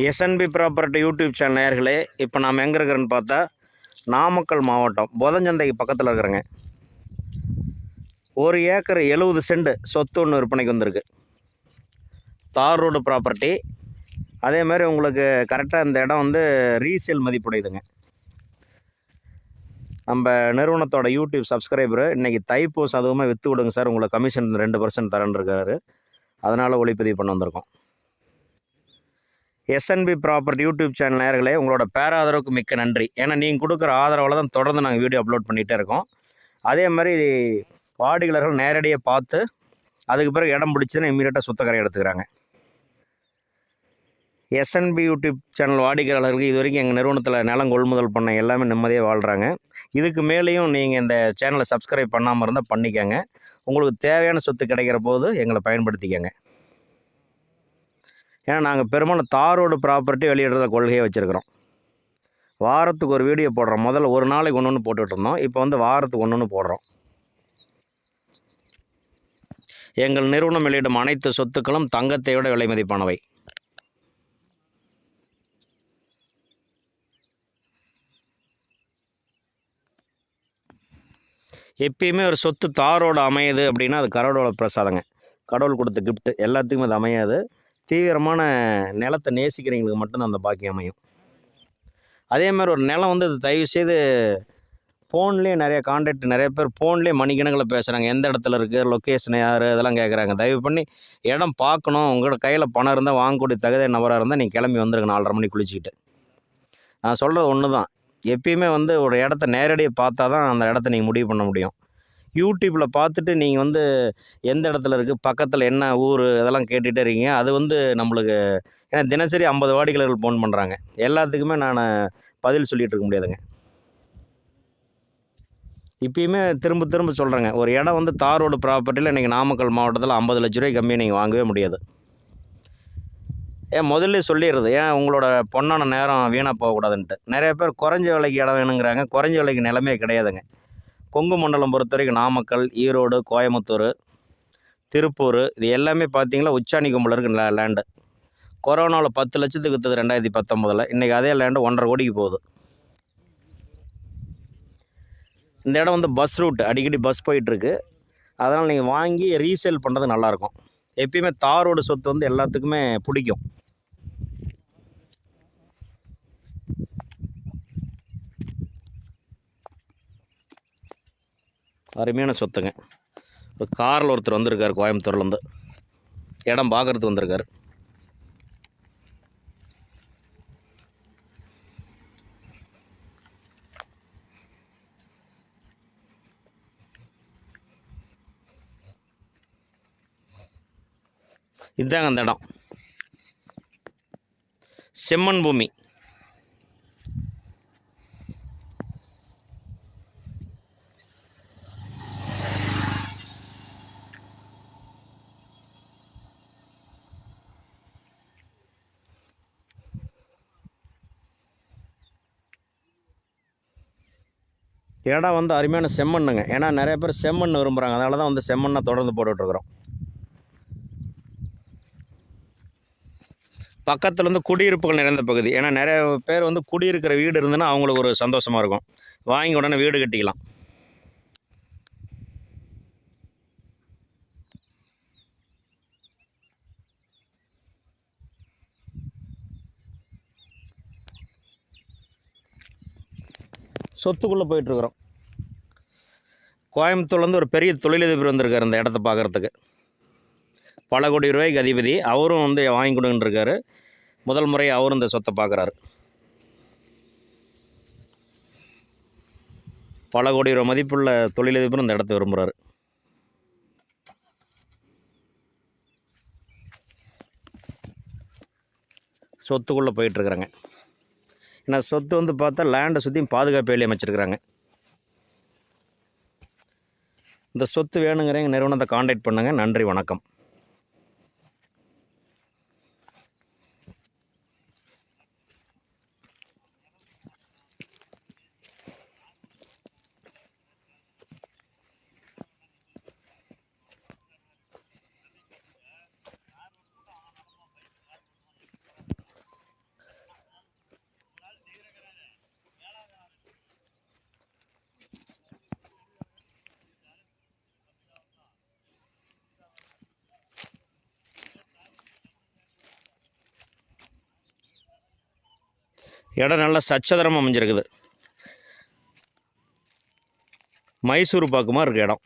SNP property YouTube channel நேயர்களே, இப்போ நாம் எங்கே இருக்கிறோன்னு பார்த்தா நாமக்கல் மாவட்டம் புதஞ்சந்தைக்கு பக்கத்தில் இருக்கிறேங்க. 1 ஏக்கர் 70 சென்ட் சொத்து ஒன்று விற்பனைக்கு வந்திருக்கு. தார் ரோடு ப்ராப்பர்ட்டி. அதே மாதிரி உங்களுக்கு கரெக்டாக இந்த இடம் வந்து ரீசேல் மதிப்புடையதுங்க. நம்ம நிறுவனத்தோட யூடியூப் சப்ஸ்கிரைபரு இன்றைக்கி தைப்பூசம் அதுவுமே விற்று விடுங்க சார், உங்களுக்கு கமிஷன் 2% தரேன்னு இருக்காரு. அதனால் ஒளிப்பதிவு பண்ண வந்திருக்கோம். எஸ்என்பி ப்ராப்பர்ட்டி யூடியூப் சேனல் நேயர்களே, உங்களோட பேராதரவுக்கு மிக்க நன்றி. ஏன்னா நீங்கள் கொடுக்குற ஆதரவில் தான் தொடர்ந்து நாங்கள் வீடியோ அப்லோட் பண்ணிகிட்டே இருக்கோம். அதே மாதிரி வாடிக்கையாளர்கள் நேரடியாக பார்த்து அதுக்கு பிறகு இடம் பிடிச்சதுன்னு இம்மீடியட்டாக சுத்தக்கரை எடுத்துக்கிறாங்க. எஸ்என்பி யூடியூப் சேனல் வாடிக்கையாளர்களுக்கு இது வரைக்கும் எங்கள் நிறுவனத்தில் நிலம் கொள்முதல் பண்ண எல்லாமே நிம்மதியாக வாழ்கிறாங்க. இதுக்கு மேலேயும் நீங்கள் இந்த சேனலை சப்ஸ்கிரைப் பண்ணாமல் இருந்தால் பண்ணிக்கங்க. உங்களுக்கு தேவையான சொத்து கிடைக்கிற போது எங்களை பயன்படுத்திக்கங்க. ஏன்னா நாங்கள் பெரும்பாலும் தார் ரோடு ப்ராப்பர்ட்டி வெளியிடுறத கொள்கையை வச்சுருக்கிறோம். வாரத்துக்கு ஒரு வீடியோ போடுறோம். முதல்ல ஒரு நாளைக்கு ஒன்று போட்டுக்கிட்டு இருந்தோம். இப்போ வந்து வாரத்துக்கு ஒன்று போடுறோம். எங்கள் நிறுவனம் வெளியிடும் அனைத்து சொத்துக்களும் தங்கத்தை விட விலை மதிப்பானவை. எப்பயுமே ஒரு சொத்து தாரோடு அமையுது அப்படின்னா அது கடவுளோட பிரசாதங்க. கடவுள் கொடுத்த கிஃப்ட்டு. எல்லாத்துக்கும் அது அமையாது. தீவிரமான நிலத்தை நேசிக்கிறவங்களுக்கு மட்டும்தான் அந்த பாக்கியம் அமையும். அதே மாதிரி ஒரு நிலம் வந்து அது தயவுசெய்து ஃபோன்லேயே நிறைய கான்டாக்ட் நிறைய பேர் ஃபோன்லேயே மணிக்கணக்கில் பேசுகிறாங்க. எந்த இடத்துல இருக்குது, லொக்கேஷன் யார், இதெல்லாம் கேட்குறாங்க. தயவு பண்ணி இடம் பார்க்கணும். உங்களோட கையில் பணம் இருந்தால் வாங்கக்கூடிய தகுதிய நபராக இருந்தால் நீங்கள் கிளம்பி வந்துருங்க 4:30 மணிக்கு குளிச்சுக்கிட்டு. நான் சொல்கிறது ஒன்று தான். எப்பயுமே வந்து ஒரு இடத்த நேரடியாக பார்த்தா தான் அந்த இடத்த நீங்கள் முடிவு பண்ண முடியும். யூடியூப்பில் பார்த்துட்டு நீங்கள் வந்து எந்த இடத்துல இருக்குது, பக்கத்தில் என்ன ஊர், இதெல்லாம் கேட்டுகிட்டே இருக்கீங்க. அது வந்து நம்மளுக்கு ஏன்னா தினசரி 50 வாடிக்கையாளர்கள் ஃபோன் பண்ணுறாங்க. எல்லாத்துக்குமே நான் பதில் சொல்லிகிட்டு இருக்க முடியாதுங்க. இப்பயுமே திரும்ப திரும்ப சொல்கிறேங்க, ஒரு இடம் வந்து தார் ரோடு ப்ராப்பர்ட்டியில் இன்றைக்கி நாமக்கல் மாவட்டத்தில் 50 லட்ச ரூபாய்க்கு கம்மியாக நீங்கள் வாங்கவே முடியாது. ஏன் முதல்ல சொல்லிடுறது, ஏன் உங்களோட பொண்ணான நேரம் வீணாக போகக்கூடாதுன்ட்டு. நிறைய பேர் குறைஞ்ச விலைக்கு இடம் வேணுங்கிறாங்க. குறைஞ்ச விலைக்கு நிலமே கிடையாதுங்க. கொங்கு மண்டலம் பொறுத்த வரைக்கும் நாமக்கல், ஈரோடு, கோயம்புத்தூர், திருப்பூர் இது எல்லாமே பார்த்திங்கன்னா உச்சாணி கும்பலில் இருக்குது லேண்டு. கொரோனாவில் 10 லட்சத்துக்கு விற்றது 2019. இன்றைக்கி அதே லேண்டு 1.5 கோடிக்கு போகுது. இந்த இடம் வந்து பஸ் ரூட், அடிக்கடி பஸ் போயிட்டுருக்கு. அதனால் நீங்கள் வாங்கி ரீசேல் பண்ணுறது நல்லாயிருக்கும். எப்பயுமே தாரோடு சொத்து வந்து எல்லாத்துக்குமே பிடிக்கும். அருமையான சொத்துங்க. ஒரு காரில் ஒருத்தர் வந்திருக்கார் கோயம்புத்தூர்லேருந்து, இடம் பார்க்குறதுக்கு வந்திருக்கார். இதுதாங்க அந்த இடம். செம்மண் பூமி. இடம் வந்து அருமையான செம்மண்ணுங்க. ஏன்னா நிறைய பேர் செம்மண் விரும்புகிறாங்க. அதனால தான் வந்து செம்மண்ணை தொடர்ந்து போட்டுட்ருக்குறோம். பக்கத்தில் வந்து குடியிருப்புகள் நிறைந்த பகுதி. ஏன்னா நிறைய பேர் வந்து குடியிருக்கிற வீடு இருந்துன்னா அவங்களுக்கு ஒரு சந்தோஷமாக இருக்கும். வாங்கி உடனே வீடு கட்டிக்கலாம். சொத்துக்குள்ளே போயிட்டுருக்குறோம். கோயம்புத்தூர்லேருந்து ஒரு பெரிய தொழிலதிபர் வந்திருக்கார் இந்த இடத்த பார்க்குறதுக்கு. பல கோடி ரூபாய்க்கு அதிபதி. அவரும் வந்து வாங்கி கொடுங்கன்றிருக்காரு. முதல் முறை அவரும் இந்த சொத்தை பார்க்குறாரு. பல கோடி ரூபா மதிப்புள்ள தொழிலதிபரும் இந்த இடத்த விரும்புகிறாரு. சொத்துக்குள்ளே போயிட்டுருக்குறாங்க. ஏன்னா சொத்து வந்து பார்த்தா லேண்டை சுற்றியும் பாதுகாப்பு வேலி அமைச்சிருக்கிறாங்க. இந்த சொத்து வேணுங்கிறவங்க நிறுவனத்தை காண்டாக்ட் பண்ணுங்கள். நன்றி, வணக்கம். இடம் நல்லா சச்சதரமாக அமைஞ்சிருக்குது. மைசூர் பாக்கு மாதிரி இருக்குது இடம்.